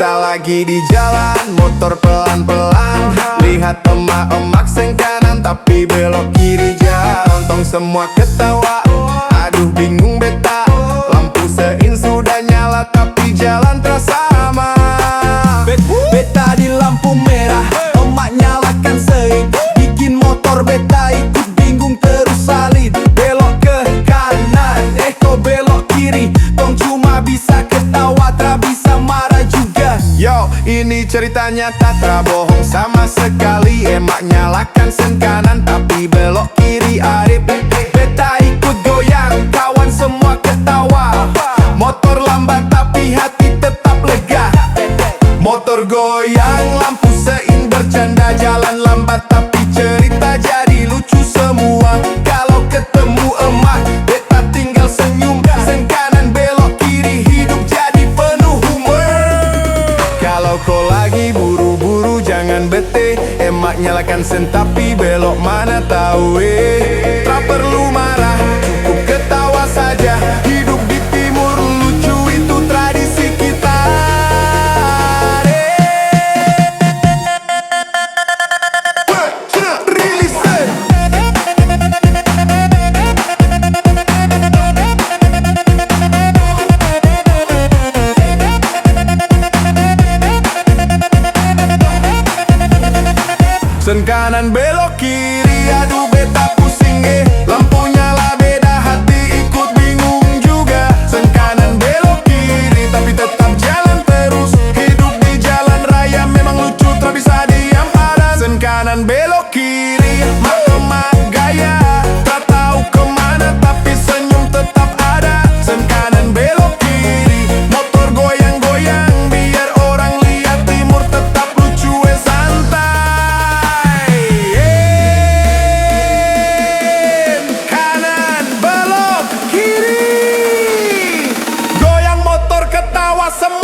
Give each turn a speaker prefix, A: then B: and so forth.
A: Kita lagi di jalan, motor pelan-pelan. Lihat emak-emak sen kanan tapi belok kiri jalan. Tong semua ketawa, aduh bingung beta. Lampu sein sudah nyala tapi jalan terasa aman.
B: Beta di lampu merah, emak nyalakan sein. Bikin motor beta ikut bingung terus salin. Belok ke kanan, kok belok kiri. Tong cuma bisa ketawa, tak bisa marah juga.
A: Yo, ini ceritanya tak bohong sama sekali. Emak nyalakan sen kanan tapi belok kiri. Arif beta ikut goyang, kawan semua ketawa. Motor lambat tapi hati tetap lega. Motor goyang, lampu sein bercanda. Jalan lambat tapi cerita jadi lucu semua. Kalau ketemu emak, beta tinggal senyum. Sen kanan belok kiri, hidup jadi penuh humor. Kalau kau lagi buru-buru jangan bete. Emak nyalakan sen tapi belok mana tahu tak perlu marah, cukup ketawa saja. Hidup di timur lucu itu tradisi kita. Sen kanan belok kiri, aduh beta pusing lampu nyala beda, hati ikut bingung juga. Sen kanan belok kiri, tapi tetap jalan terus. Hidup di jalan raya memang lucu, tak bisa diam pada. Sen kanan belok kiri, mak gaya. Tak tahu kemana tapi senyum tetap ada. Sen kanan belok kiri, motor goyang-goyang. Biar orang lihat timur tetap lucu santai. Kanan belok kiri, goyang motor ketawa semua.